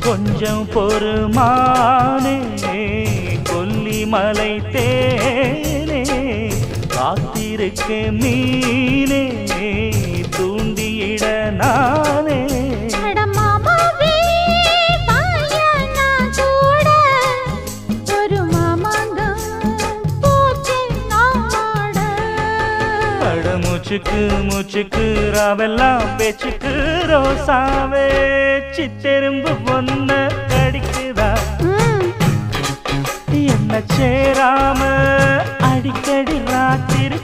கொஞ்சம் பொறுமானே கொல்லிமலை தேனே காத்திருக்க மீனே தூண்டியிட நானே மூச்சுக்கு மூச்சுக்கு ராவெல்லாம் பேச்சுக்கு ரோசாவே சித்தெரும்பு பொண்ண கடிக்குதா என்ன சேராம அடிக்கடி ராத்திரி